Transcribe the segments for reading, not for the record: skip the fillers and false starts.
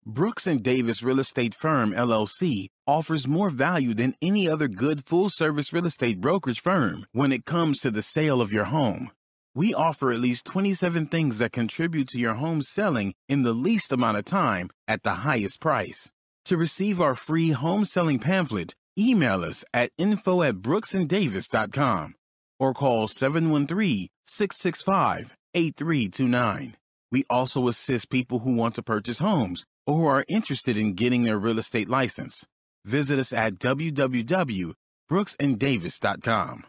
Brooks and Davis Real Estate Firm, LLC, offers more value than any other good full-service real estate brokerage firm when it comes to the sale of your home. We offer at least 27 things that contribute to your home selling in the least amount of time at the highest price. To receive our free home selling pamphlet, email us at info@brooksanddavis.com or call 713-665-8329. We also assist people who want to purchase homes or who are interested in getting their real estate license. Visit us at www.brooksanddavis.com.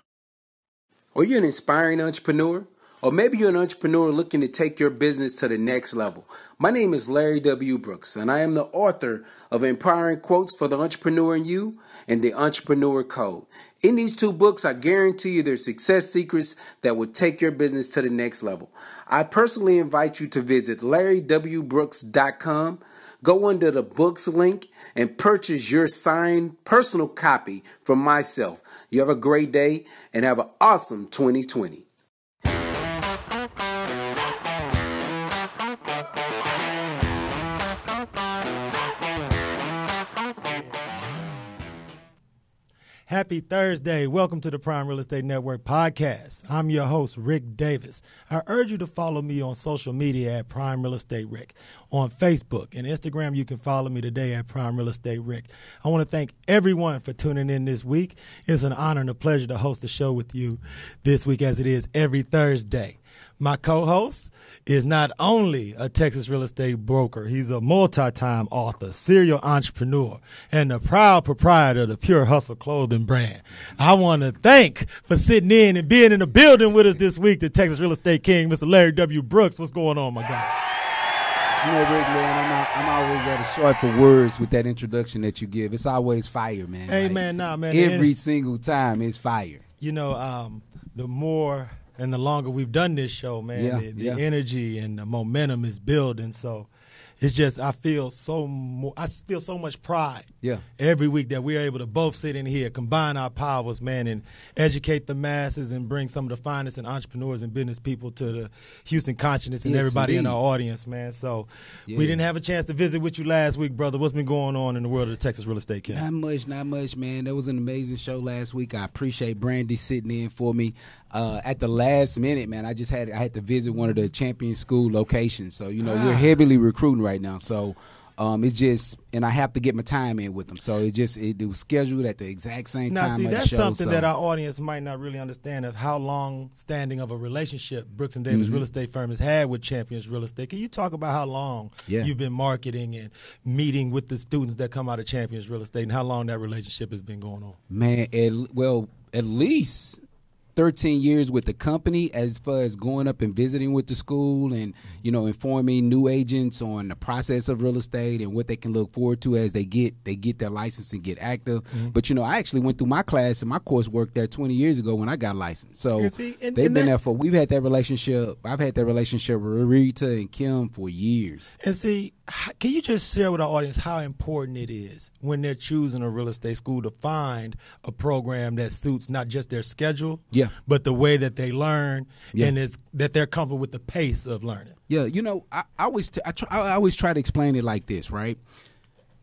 Are you an inspiring entrepreneur? Or maybe you're an entrepreneur looking to take your business to the next level. My name is Larry W. Brooks, and I am the author of Empowering Quotes for the Entrepreneur in You and The Entrepreneur Code. In these two books, I guarantee you there's success secrets that will take your business to the next level. I personally invite you to visit LarryWBrooks.com. Go under the books link and purchase your signed personal copy from myself. You have a great day and have an awesome 2020. Happy Thursday. Welcome to the Prime Real Estate Network podcast. I'm your host, Ric Davis. I urge you to follow me on social media at Prime Real Estate Ric. On Facebook and Instagram, you can follow me today at Prime Real Estate Ric. I want to thank everyone for tuning in this week. It's an honor and a pleasure to host the show with you this week as it is every Thursday. My co-host is not only a Texas real estate broker, he's a multi-time author, serial entrepreneur, and the proud proprietor of the Pure Hustle clothing brand. I want to thank for sitting in and being in the building with us this week, the Texas Real Estate King, Mr. Larry W. Brooks. What's going on, my guy? You know, Rick, man, I'm always at a short for words with that introduction that you give. It's always fire, man. Hey, like, man, man. Every single time it's fire. You know, the more and the longer we've done this show, man, the energy and the momentum is building. So it's just I feel so much pride every week that we're able to both sit in here, combine our powers, man, and educate the masses and bring some of the finest in entrepreneurs and business people to the Houston consciousness and everybody in our audience, man. So we didn't have a chance to visit with you last week, brother. What's been going on in the world of the Texas real estate, King? Not much, man. That was an amazing show last week. I appreciate Brandy sitting in for me. At the last minute, man, I had to visit one of the Champion School locations. So, you know, we're heavily recruiting right now. So it's just, and I have to get my time in with them. So it was scheduled at the exact same time of the show. Now, see, that's something that our audience might not really understand of how long standing of a relationship Brooks and Davis Real Estate Firm has had with Champions Real Estate. Can you talk about how long you've been marketing and meeting with the students that come out of Champions Real Estate and how long that relationship has been going on? Man, at least 13 years with the company, as far as going up and visiting with the school and, you know, informing new agents on the process of real estate and what they can look forward to as they get their license and get active. But, you know, I actually went through my class and my coursework there 20 years ago when I got licensed. So they've been there for, we've had that relationship. I've had that relationship with Rita and Kim for years. And see, can you just share with our audience how important it is when they're choosing a real estate school to find a program that suits not just their schedule, but the way that they learn and it's that they're comfortable with the pace of learning? Yeah, you know, I always try to explain it like this, right?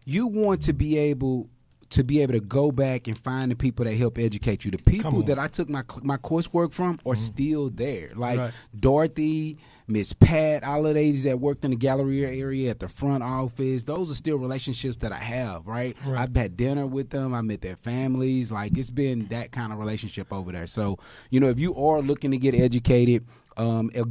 You want to be able to go back and find the people that help educate you. The people that I took my coursework from are still there. Like Dorothy, Miss Pat, all of the ladies that worked in the Galleria area at the front office, those are still relationships that I have, right? I've had dinner with them. I met their families. Like, it's been that kind of relationship over there. So, you know, if you are looking to get educated,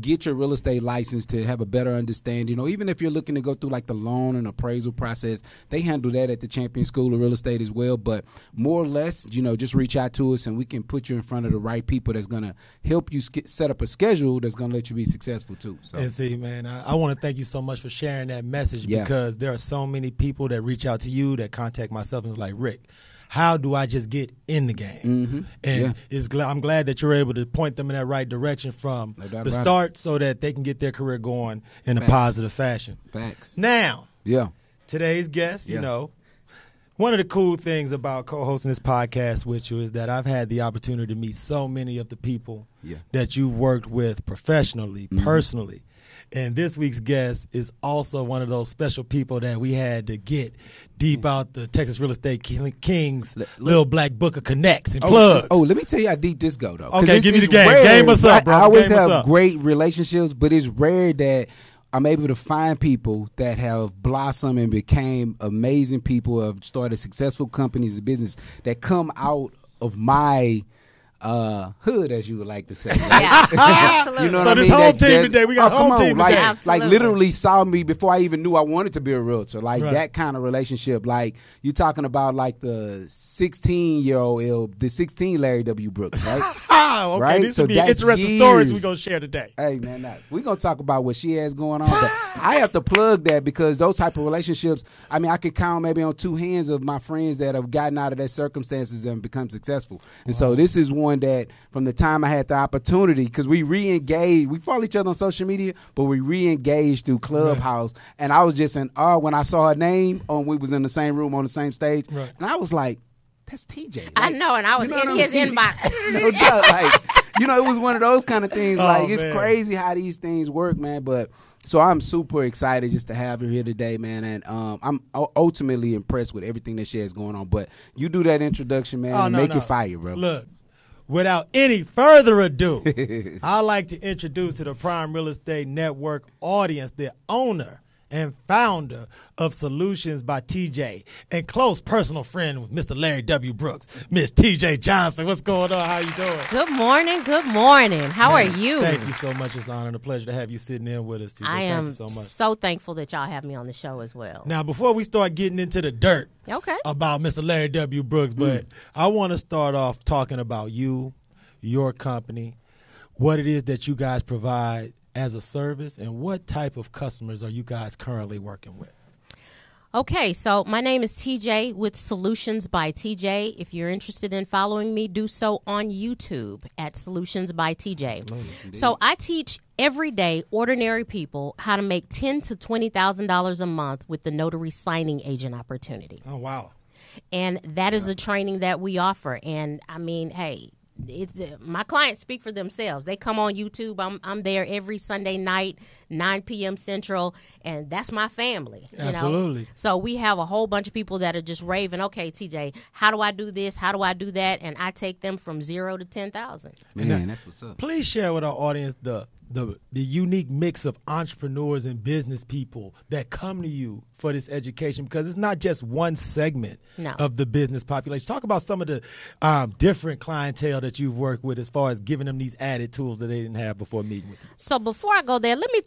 get your real estate license to have a better understanding. You know, even if you're looking to go through like the loan and appraisal process, they handle that at the Champion School of Real Estate as well. But more or less, you know, just reach out to us and we can put you in front of the right people that's going to help you set up a schedule that's going to let you be successful too. So. And see, man, I want to thank you so much for sharing that message because there are so many people that reach out to you that contact myself and is like, Rick, how do I just get in the game? And I'm glad that you're able to point them in that right direction from the start so that they can get their career going in a positive fashion. Now, today's guest, you know, one of the cool things about co-hosting this podcast with you is that I've had the opportunity to meet so many of the people that you've worked with professionally, personally. And this week's guest is also one of those special people that we had to get deep out the Texas Real Estate King's little black book of connects and plugs. Oh, let me tell you how deep this go, though. Okay, give me the game. Rare. Game us up, bro. I always have great relationships, but it's rare that I'm able to find people that have blossomed and became amazing people, have started successful companies and business that come out of my hood, as you would like to say. Right? Yeah, absolutely. You know what I mean? So this home team today, we got home team like, today. Like literally saw me before I even knew I wanted to be a realtor. Like Right. that kind of relationship. Like you're talking about like the 16-year-old, the 16 Larry W. Brooks, right? Okay, Right? these So will be that's interesting stories we're years. going to share today. Hey man, we're gonna talk about what she has going on, but I have to plug that because those type of relationships, I mean, I could count maybe on two hands of my friends that have gotten out of their circumstances and become successful. And so this is one that from the time I had the opportunity, because we re-engaged, we follow each other on social media, but we re-engaged through Clubhouse. Right. And I was just in awe when I saw her name we was in the same room on the same stage. Right. And I was like, that's TJ. Like, I know, and I was in his inbox. No doubt, like, it was one of those kind of things. Like, it's man. crazy how these things work, man. But so I'm super excited just to have her here today, man. And I'm ultimately impressed with everything that she has going on. But you do that introduction, man, and make it fire, bro. Look, without any further ado, I'd like to introduce to the Prime Real Estate Network audience the owner and founder of Solutions by TJ and close personal friend with Mr. Larry W. Brooks, Miss TJ Johnson. What's going on? How you doing? Good morning. Good morning. How are you? Thank you so much. It's an honor and a pleasure to have you sitting in with us, TJ. I am Thank you so much. so thankful that y'all have me on the show as well. Now, before we start getting into the dirt about Mr. Larry W. Brooks, but I want to start off talking about you, your company, what it is that you guys provide as a service, and what type of customers are you guys currently working with? Okay, so my name is TJ with Solutions by TJ. If you're interested in following me, do so on YouTube at Solutions by TJ. So I teach everyday ordinary people how to make $10,000 to $20,000 a month with the Notary Signing Agent opportunity. Oh, wow. And that is the training that we offer. And I mean, hey, my clients speak for themselves. They come on YouTube. I'm there every Sunday night, 9 p.m. Central, and that's my family. Absolutely. Know? So we have a whole bunch of people that are just raving, okay, TJ, how do I do this? How do I do that? And I take them from 0 to 10,000. Man, that's what's up. Please share with our audience the unique mix of entrepreneurs and business people that come to you for this education, because it's not just one segment of the business population. Talk about some of the different clientele that you've worked with as far as giving them these added tools that they didn't have before meeting with you. So before I go there, let me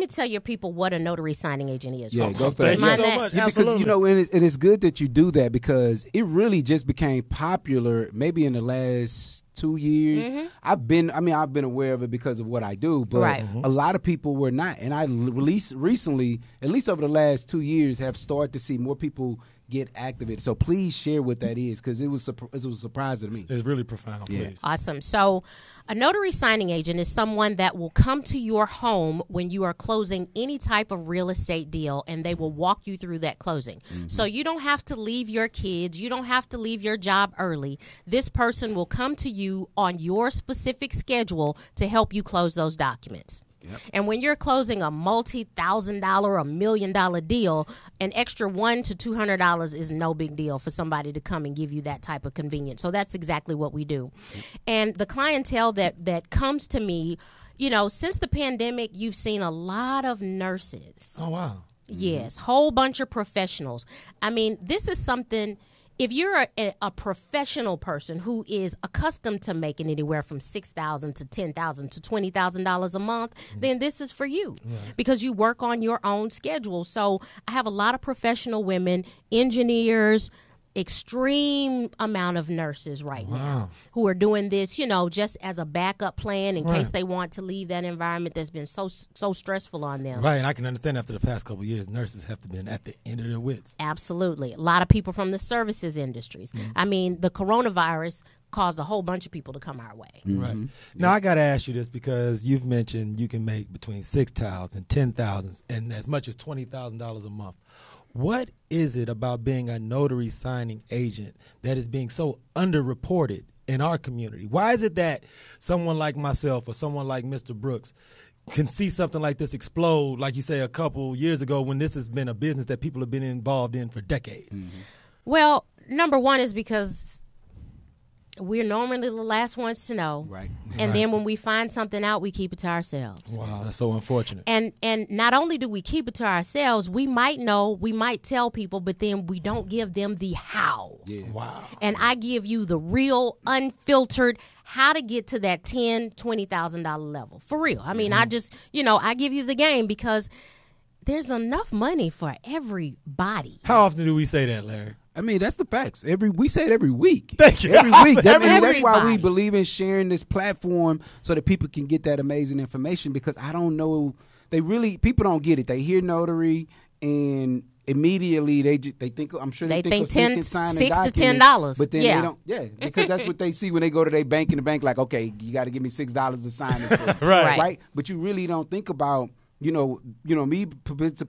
tell your people what a notary signing agent is. Yeah, go for Thank that. you so much. Absolutely. Because, and it's good that you do that, because it really just became popular maybe in the last 2 years. Mm-hmm. I've been aware of it because of what I do, but a lot of people were not. And I recently, at least over the last 2 years, have started to see more people get activated. So please share what that is, because it was a surprise to me. It's really profound. Yeah. Please. Awesome. So a notary signing agent is someone that will come to your home when you are closing any type of real estate deal, and they will walk you through that closing. Mm-hmm. So you don't have to leave your kids. You don't have to leave your job early. This person will come to you on your specific schedule to help you close those documents. Yep. And when you're closing a multi-$1,000, $1 million deal, an extra $100 to $200 is no big deal for somebody to come and give you that type of convenience. So that's exactly what we do. Yep. And the clientele that comes to me, since the pandemic, you've seen a lot of nurses. Oh, wow. Yes, whole bunch of professionals. I mean, this is something. If you're a professional person who is accustomed to making anywhere from $6,000 to $10,000 to $20,000 a month, then this is for you, because you work on your own schedule. So I have a lot of professional women, engineers, extreme amount of nurses right now who are doing this, just as a backup plan in case they want to leave that environment that's been so stressful on them. Right, and I can understand after the past couple of years, nurses have to been at the end of their wits. Absolutely. A lot of people from the services industries. Mm-hmm. I mean, the coronavirus caused a whole bunch of people to come our way. Mm-hmm. Right. Now, I got to ask you this, because you've mentioned you can make between $6,000 and $10,000 and as much as $20,000 a month. What is it about being a notary signing agent that is being so underreported in our community? Why is it that someone like myself or someone like Mr. Brooks, can see something like this explode, like you say, a couple years ago when this has been a business that people have been involved in for decades? Mm-hmm. Well, number one is because we're normally the last ones to know. Right. And then when we find something out, we keep it to ourselves. Wow, that's so unfortunate. And not only do we keep it to ourselves, we might know, we might tell people, but then we don't give them the how. Yeah. Wow. And I give you the real, unfiltered, how to get to that $10,000, $20,000 level. For real. I mean, I just, I give you the game because there's enough money for everybody. How often do we say that, Larry? I mean, that's the facts. We say it every week. Thank you. Every week. That's why we Everybody. believe in sharing this platform so that people can get that amazing information, because I don't know, people don't get it. They hear notary and immediately they think, I'm sure they think $6 to $10. But then they don't, because that's what they see when they go to their bank, and the bank like, okay, you got to give me $6 to sign it. Right. But you really don't think about, me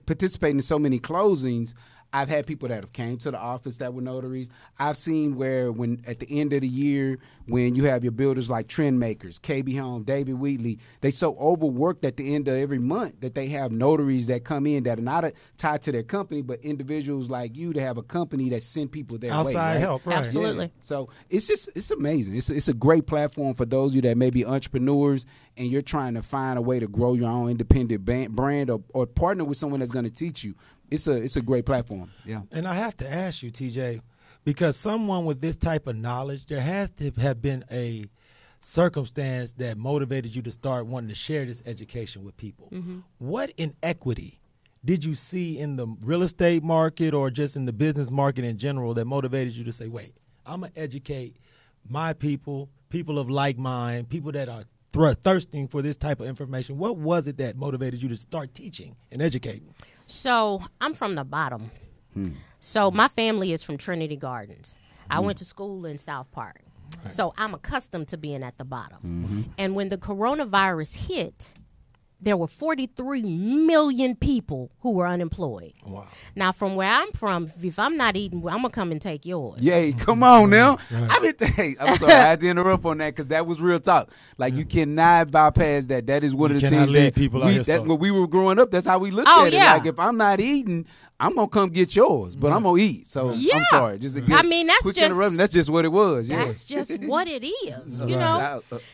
participating in so many closings. I've had people that have came to the office that were notaries. I've seen where when at the end of the year, when you have your builders like Trend Makers, KB Home, David Wheatley, they so overworked at the end of every month that they have notaries that come in that are not tied to their company, but individuals like you to have a company that send people their way. Outside help, right? Absolutely. Yeah. So it's amazing. It's a great platform for those of you that may be entrepreneurs and you're trying to find a way to grow your own independent brand or partner with someone that's going to teach you. It's a great platform. Yeah. And I have to ask you, TJ, because someone with this type of knowledge, there has to have been a circumstance that motivated you to start wanting to share this education with people. Mm-hmm. What inequity did you see in the real estate market or just in the business market in general that motivated you to say, wait, I'm going to educate my people of like mind, people that are thirsting for this type of information? What was it that motivated you to start teaching and educating? So I'm from the bottom. So my family is from Trinity Gardens. I went to school in South Park. Right. So I'm accustomed to being at the bottom. Mm-hmm. And when the coronavirus hit, there were 43 million people who were unemployed. Wow. Now, from where I'm from, if I'm not eating, I'm going to come and take yours. Yay, come on now. Right. I'm sorry, I had to interrupt on that because that was real talk. Like, you cannot bypass that. That is one of the things that people when we were growing up, that's how we looked at it. Like, if I'm not eating, I'm going to come get yours, but I'm going to eat. So, I'm sorry. Just again, that's just what it was. That's just what it is,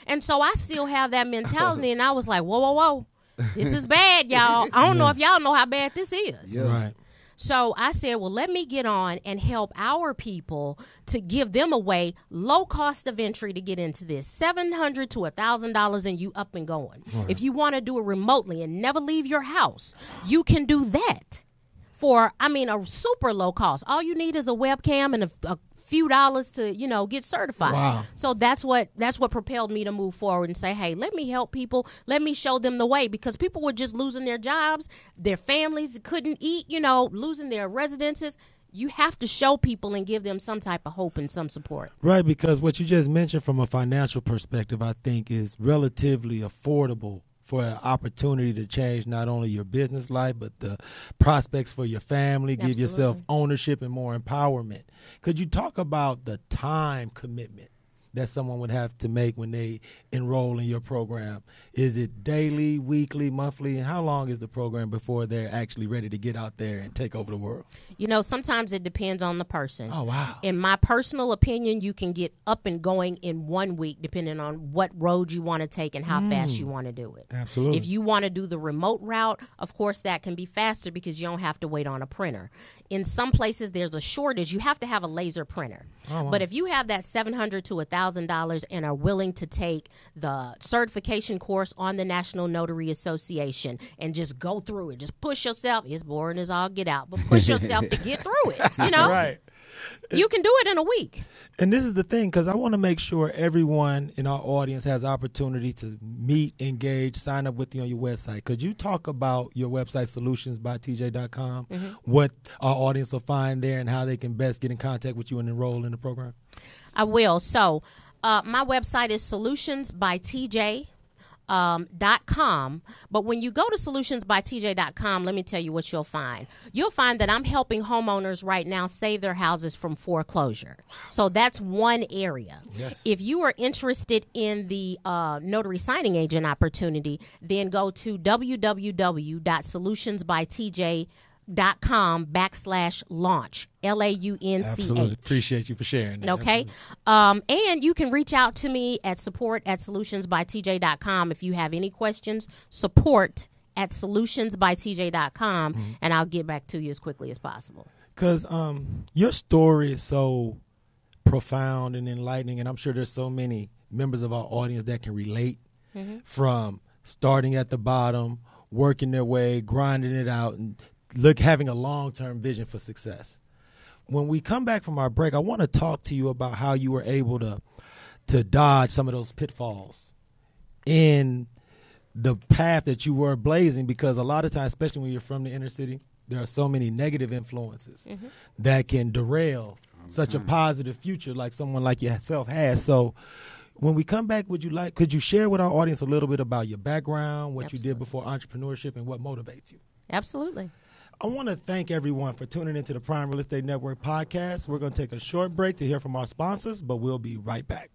And so I still have that mentality, and I was like, whoa. This is bad, y'all. I don't know if y'all know how bad this is. Yeah. Right. So I said, well, let me get on and help our people to give them a way, low cost of entry to get into this, $700 to $1,000 and you up and going. Right. If you want to do it remotely and never leave your house, you can do that for, a super low cost. All you need is a webcam and a few dollars to, get certified. Wow. So that's what propelled me to move forward and say, hey, let me help people. Let me show them the way, because people were just losing their jobs. Their families couldn't eat, losing their residences. You have to show people and give them some type of hope and some support. Right, because what you just mentioned from a financial perspective, I think, is relatively affordable for an opportunity to change not only your business life, but the prospects for your family, Absolutely. give yourself ownership and more empowerment. Could you talk about the time commitment that someone would have to make when they enroll in your program? Is it daily, weekly, monthly, and how long is the program before they're actually ready to get out there and take over the world? Sometimes it depends on the person. Oh, wow. In my personal opinion, you can get up and going in 1 week, depending on what road you want to take and how fast you want to do it. Absolutely. If you want to do the remote route, of course, that can be faster because you don't have to wait on a printer. In some places, there's a shortage. You have to have a laser printer. Oh, wow. But if you have that $700 to $1,000 and are willing to take the certification course on the National Notary Association and just go through it, just push yourself. It's boring as all get out, but push yourself to get through it. Right. You can do it in a week. And this is the thing, because I want to make sure everyone in our audience has opportunity to meet, engage, sign up with you on your website. Could you talk about your website, solutionsbytj.com, what our audience will find there and how they can best get in contact with you and enroll in the program? I will. So my website is solutionsbytj.com. .com, but when you go to solutionsbytj.com, let me tell you what you'll find. You'll find that I'm helping homeowners right now save their houses from foreclosure. So that's one area. Yes. If you are interested in the notary signing agent opportunity, then go to www.solutionsbytj.com/launch, LAUNCH. Absolutely. Appreciate you for sharing that. Okay. And you can reach out to me at support@solutionsbytj.com if you have any questions. Support@solutionsbytj.com, and I'll get back to you as quickly as possible. Because your story is so profound and enlightening, and I'm sure there's so many members of our audience that can relate from starting at the bottom, working their way, grinding it out, and having a long-term vision for success. When we come back from our break, I want to talk to you about how you were able to dodge some of those pitfalls in the path that you were blazing, because a lot of times, especially when you're from the inner city, there are so many negative influences that can derail such a positive future like someone like yourself has. So when we come back, could you share with our audience a little bit about your background, what you did before entrepreneurship, and what motivates you? Absolutely. I want to thank everyone for tuning into the Prime Real Estate Network podcast. We're going to take a short break to hear from our sponsors, but we'll be right back.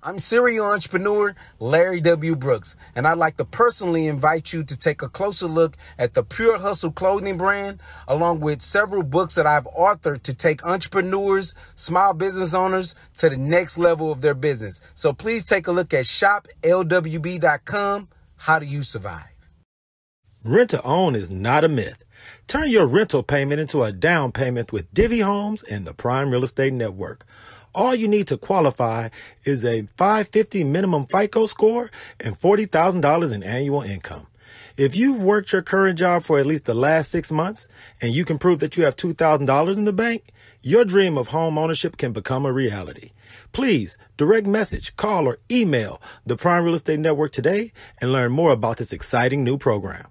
I'm serial entrepreneur Larry W. Brooks, and I'd like to personally invite you to take a closer look at the Pure Hustle clothing brand, along with several books that I've authored to take entrepreneurs, small business owners to the next level of their business. So please take a look at shoplwb.com. How do you survive? Rent to own is not a myth. Turn your rental payment into a down payment with Divvy Homes and the Prime Real Estate Network. All you need to qualify is a 550 minimum FICO score and $40,000 in annual income. If you've worked your current job for at least the last 6 months and you can prove that you have $2,000 in the bank, your dream of home ownership can become a reality. Please direct message, call, or email the Prime Real Estate Network today and learn more about this exciting new program.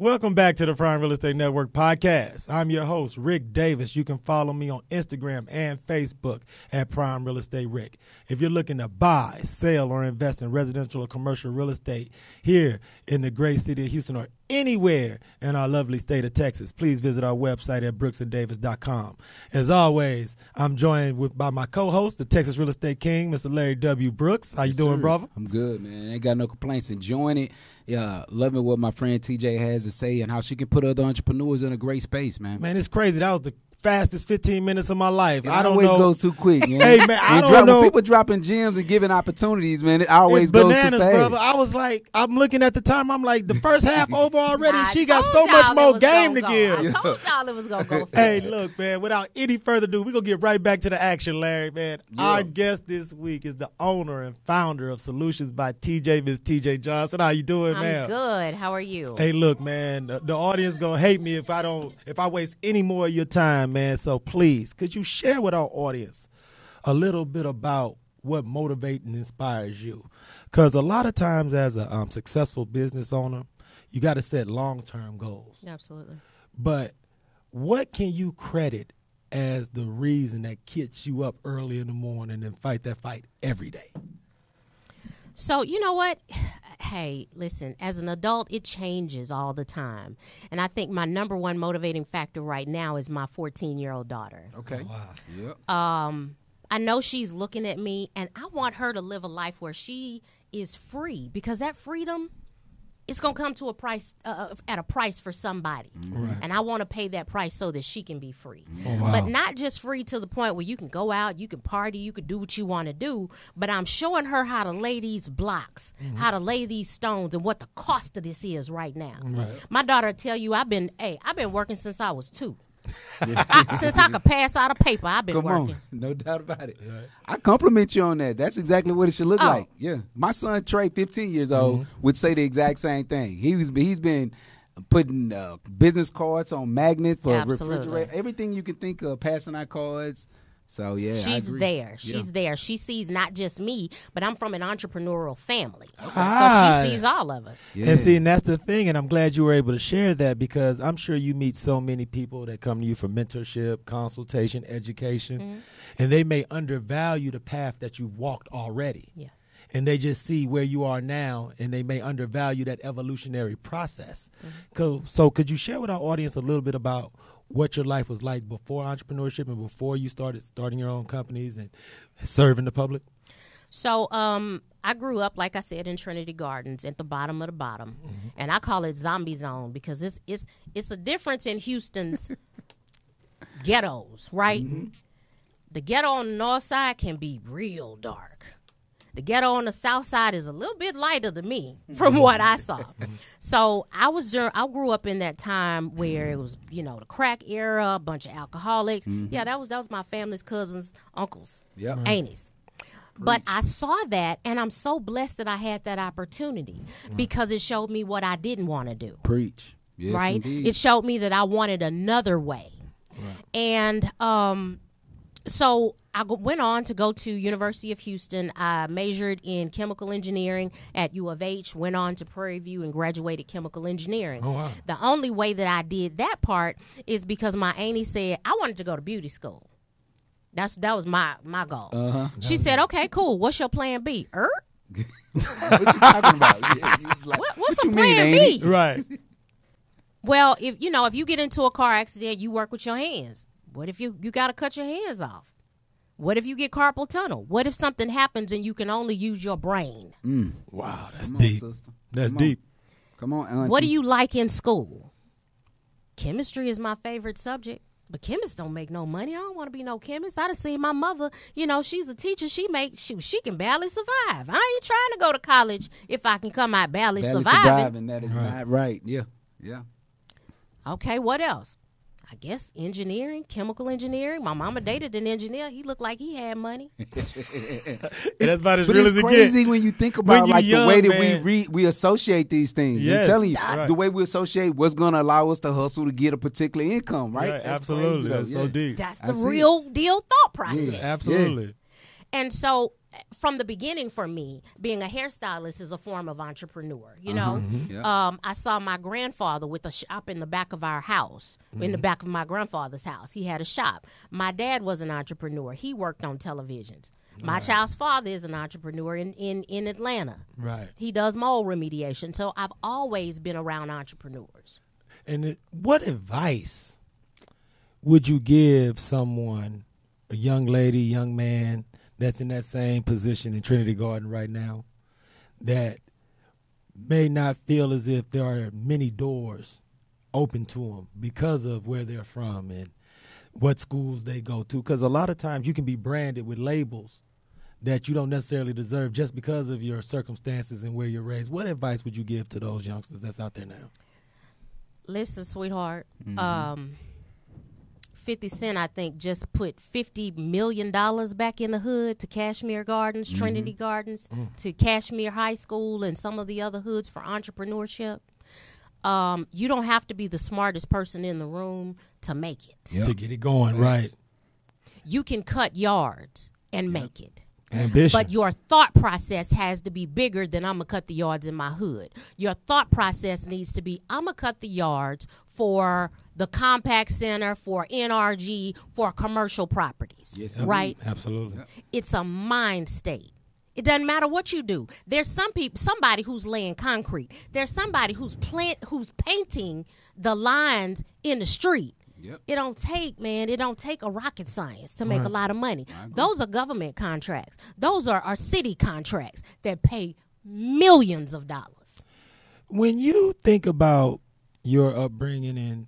Welcome back to the Prime Real Estate Network podcast. I'm your host, Ric Davis. You can follow me on Instagram and Facebook at Prime Real Estate Ric. If you're looking to buy, sell, or invest in residential or commercial real estate here in the great city of Houston or anywhere in our lovely state of Texas, please visit our website at brooksanddavis.com. As always, I'm joined by my co-host, the Texas Real Estate King, Mr. Larry W. Brooks. How you doing, brother? I'm good, man. Ain't got no complaints. Enjoying it. Yeah, loving what my friend TJ has to say and how she can put other entrepreneurs in a great space, man. Man, it's crazy. That was the fastest 15 minutes of my life. It always goes too quick, man. Hey, man, I don't know. When people dropping gems and giving opportunities, man, it always goes bananas, too fast. brother. I was like, I'm looking at the time. I'm like, the first half over already. She got so much more game to give. I told y'all it was going to go fast. Hey, look, man, without any further ado, we're going to get right back to the action, Larry, man. Yeah. Our guest this week is the owner and founder of Solutions by TJ, Ms. TJ Johnson. How you doing, man? I'm good. How are you? Hey, look, man, the audience going to hate me if I waste any more of your time, man. So please, could you share with our audience a little bit about what motivates and inspires you? Because a lot of times as a successful business owner, you got to set long-term goals. Absolutely. But what can you credit as the reason that gets you up early in the morning and fight that fight every day? So, you know what? Hey, listen, as an adult, it changes all the time. And I think my number one motivating factor right now is my 14-year-old daughter. Okay. Wow. Yep. I know she's looking at me, and I want her to live a life where she is free, because that freedom, it's going to come to a price, at a price for somebody. Right. And I want to pay that price so that she can be free. Oh, wow. But not just free to the point where you can go out, you can party, you can do what you want to do, but I'm showing her how to lay these blocks, how to lay these stones, and what the cost of this is right now. Right. My daughter will tell you, I've been working since I was 2. Since I could pass out a paper, I've been working. No doubt about it. Right. I compliment you on that. That's exactly what it should look like. Yeah, my son Trey, 15 years old, would say the exact same thing. He's been putting business cards on magnet for refrigerator, everything you can think of, passing out cards. So, yeah, she's there. She's there. She sees not just me, but I'm from an entrepreneurial family. Okay. So she sees all of us. Yeah. And see, and that's the thing, and I'm glad you were able to share that, because I'm sure you meet so many people that come to you for mentorship, consultation, education, and they may undervalue the path that you've walked already. Yeah. and they just see where you are now, and they may undervalue that evolutionary process. So could you share with our audience a little bit about what your life was like before entrepreneurship and before you starting your own companies and serving the public? So I grew up, like I said, in Trinity Gardens at the bottom of the bottom. And I call it Zombie Zone because it's a difference in Houston's ghettos, right? The ghetto on the north side can be real dark. The ghetto on the south side is a little bit lighter to me from what I saw. So I grew up in that time where it was, the crack era, a bunch of alcoholics. Yeah, that was my family's cousins, uncles, aunties. But I saw that, and I'm so blessed that I had that opportunity because it showed me what I didn't want to do. Preach. Yes, right? Indeed. It showed me that I wanted another way. And so I went on to go to University of Houston. I majored in chemical engineering at U of H, went on to Prairie View and graduated chemical engineering. Oh, wow. The only way that I did that part is because my auntie said I wanted to go to beauty school. That was my goal. She said, "Okay, cool. What's your plan B?" What you talking about? Yeah, like, what's what a plan B? Right. Well, if you get into a car accident, you work with your hands. What if you got to cut your hands off? What if you get carpal tunnel? What if something happens and you can only use your brain? Wow, that's deep. That's deep. Come on, Auntie. What do you like in school? Chemistry is my favorite subject. But chemists don't make no money. I don't want to be no chemist. I done seen my mother, she's a teacher. She can barely survive. I ain't trying to go to college if I can come out barely surviving. That is not right. Yeah. Okay, what else? I guess engineering, chemical engineering. My mama dated an engineer. He looked like he had money. That's about as real as it's it crazy gets. when you think about When you're the way young, that we associate these things. Yes, I'm telling you, right. the way we associate what's going to allow us to hustle to get a particular income, right? Right, That's absolutely. crazy, though. That's so deep. That's the real deal thought process. Yeah, absolutely. And so from the beginning for me, being a hairstylist is a form of entrepreneur, I saw my grandfather with a shop in the back of our house, in the back of my grandfather's house. He had a shop. My dad was an entrepreneur. He worked on televisions. My child's father is an entrepreneur in Atlanta. Right. He does mold remediation. So I've always been around entrepreneurs. And what advice would you give someone, a young lady, young man, that's in that same position in Trinity Garden right now, that may not feel as if there are many doors open to them because of where they're from and what schools they go to? Because a lot of times you can be branded with labels that you don't necessarily deserve just because of your circumstances and where you're raised. What advice would you give to those youngsters that's out there now? Listen, sweetheart, 50 Cent, I think, just put $50 million back in the hood to Kashmir Gardens, Trinity Gardens, to Kashmir High School and some of the other hoods for entrepreneurship. You don't have to be the smartest person in the room to make it. Yep. To get it going, right. You can cut yards and make it. Ambition. But your thought process has to be bigger than I'm going to cut the yards in my hood. Your thought process needs to be, I'm going to cut the yards for the Compact Center, for NRG, for commercial properties. Yes, right? Absolutely. It's a mind state. It doesn't matter what you do. There's somebody who's laying concrete. There's somebody who's painting the lines in the street. Yep. It don't take a rocket science to make a lot of money. Those are government contracts. Those are our city contracts that pay millions of dollars. When you think about your upbringing and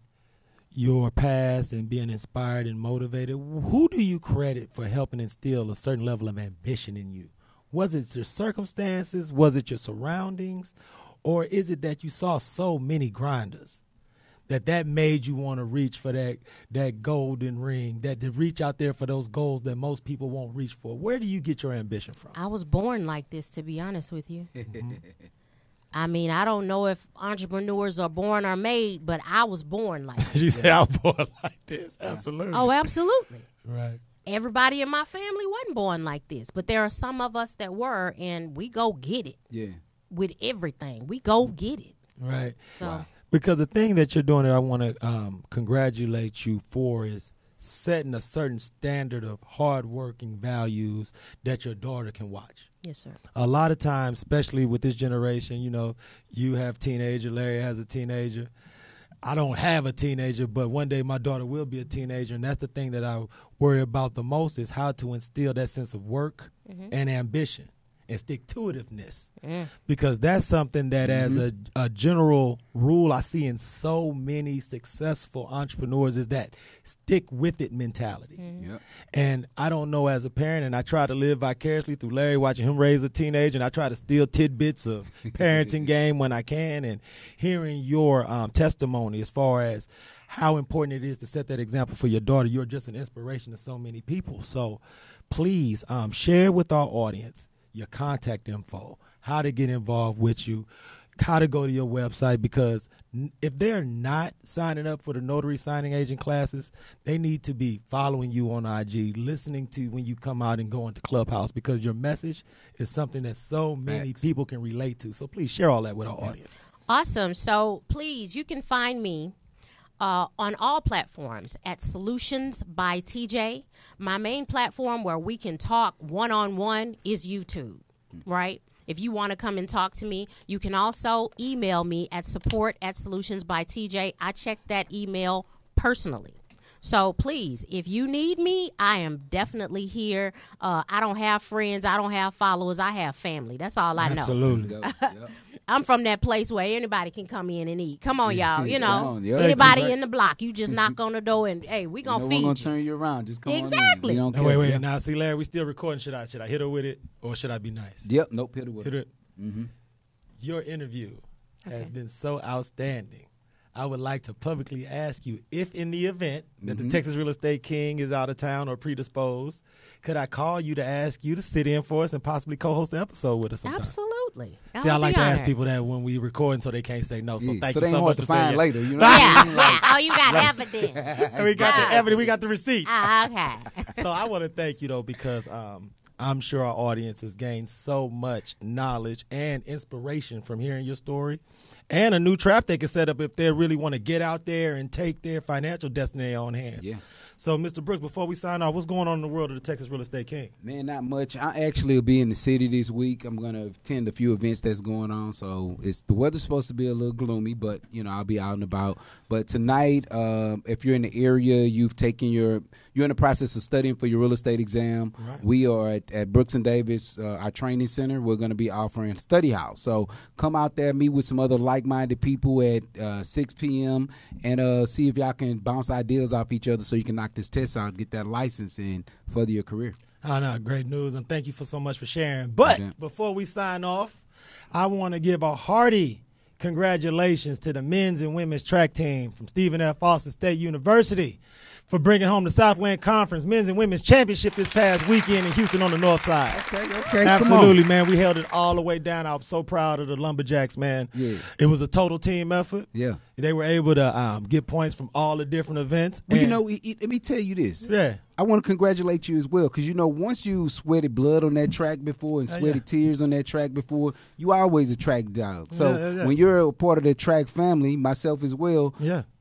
your past and being inspired and motivated, who do you credit for helping instill a certain level of ambition in you? Was it your circumstances? Was it your surroundings? Or is it that you saw so many grinders that made you want to reach for that golden ring, that to reach out there for those goals that most people won't reach for? Where do you get your ambition from? I was born like this, to be honest with you. I mean, I don't know if entrepreneurs are born or made, but I was born like this. She said, I was born like this. Absolutely. Oh, absolutely. Right. Everybody in my family wasn't born like this, but there are some of us that were, and we go get it. Yeah. With everything. We go get it. Right. So. Wow. Because the thing that you're doing that I want to congratulate you for is setting a certain standard of hardworking values that your daughter can watch. Yes, sir. A lot of times, especially with this generation, you have teenager, Larry has a teenager. I don't have a teenager, but one day my daughter will be a teenager, and that's the thing that I worry about the most is how to instill that sense of work and ambition and stick-to-itiveness, because that's something that as a general rule I see in so many successful entrepreneurs is that stick-with-it mentality. Yep. And I don't know, as a parent, and I try to live vicariously through Larry, watching him raise a teenager, and I try to steal tidbits of parenting game when I can, and hearing your testimony as far as how important it is to set that example for your daughter. You're just an inspiration to so many people. So please share with our audience your contact info, how to get involved with you, how to go to your website, because if they're not signing up for the Notary Signing Agent classes, they need to be following you on IG, listening to when you come out and go into Clubhouse, because your message is something that so many people can relate to. So please share all that with our audience. Awesome. So please, you can find me on all platforms at Solutions by TJ. My main platform where we can talk one-on-one is YouTube, right? If you want to come and talk to me, you can also email me at support@solutionsbytj. I check that email personally. So please, if you need me, I am definitely here. I don't have friends. I don't have followers. I have family. That's all I know. Absolutely. I'm from that place where anybody can come in and eat. Come on, y'all. Anybody in the block, you just knock on the door and, hey, we going to feed you. We're going to turn you around. Just come exactly. on in. Wait. Now, see, Larry, we still recording. Should I hit her with it, or should I be nice? Yep. Nope. Hit her with it. Your interview has been so outstanding. I would like to publicly ask you, if in the event that the Texas Real Estate King is out of town or predisposed, could I call you to ask you to sit in for us and possibly co-host the episode with us sometime? Absolutely. See, I like to ask people that when we record, so they can't say no. So thank you so so much to for find saying later. You know? Oh, you got evidence. We got the evidence. We got the receipts. Okay. So I want to thank you, though, because I'm sure our audience has gained so much knowledge and inspiration from hearing your story, and a new trap they can set up if they really want to get out there and take their financial destiny in their own hands. Yeah. So, Mr. Brooks, before we sign off, what's going on in the world of the Texas Real Estate King? Man, not much. I actually will be in the city this week. I'm going to attend a few events that's going on. So the weather's supposed to be a little gloomy, but, I'll be out and about. But tonight, if you're in the area, you're in the process of studying for your real estate exam. Right. We are at Brooks and Davis, our training center. We're going to be offering a study house. So come out there, meet with some other like-minded people at 6 p.m. and see if y'all can bounce ideas off each other so you can knock this test out, get that license, and further your career. Oh, no, great news, and thank you so much for sharing. But before we sign off, I want to give a hearty congratulations to the men's and women's track team from Stephen F. Austin State University for bringing home the Southland Conference Men's and Women's Championship this past weekend in Houston on the north side. Okay. Absolutely, man. We held it all the way down. I was so proud of the Lumberjacks, man. Yeah. It was a total team effort. Yeah. They were able to get points from all the different events. Well, let me tell you this. Yeah. I want to congratulate you as well, because, once you sweated blood on that track before and sweated tears on that track before, you always a track dog. So when you're a part of the track family, myself as well,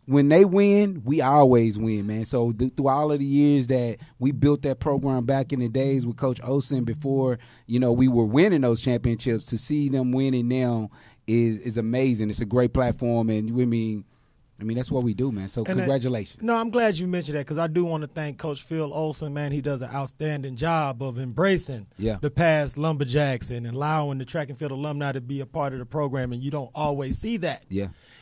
when they win, we always win, man. So through all of the years that we built that program back in the days with Coach Olsen before, we were winning those championships, to see them winning now is amazing. It's a great platform, and I mean, that's what we do, man. So congratulations. No, I'm glad you mentioned that, because I do want to thank Coach Phil Olsen, man. He does an outstanding job of embracing the past Lumberjacks and allowing the track and field alumni to be a part of the program, and you don't always see that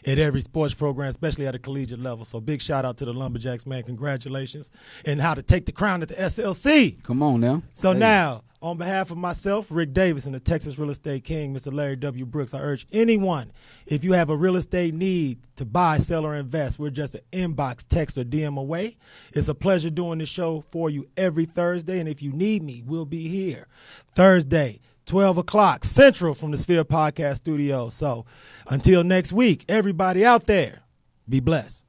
at every sports program, especially at a collegiate level. So big shout out to the Lumberjacks, man. Congratulations, and how to take the crown at the SLC. Come on now. So now, on behalf of myself, Rick Davis, and the Texas Real Estate King, Mr. Larry W. Brooks, I urge anyone, if you have a real estate need to buy, sell, or invest, we're just an inbox, text, or DM away. It's a pleasure doing this show for you every Thursday, and if you need me, we'll be here Thursday, 12 o'clock Central from the Sphere Podcast Studio. So until next week, everybody out there, be blessed.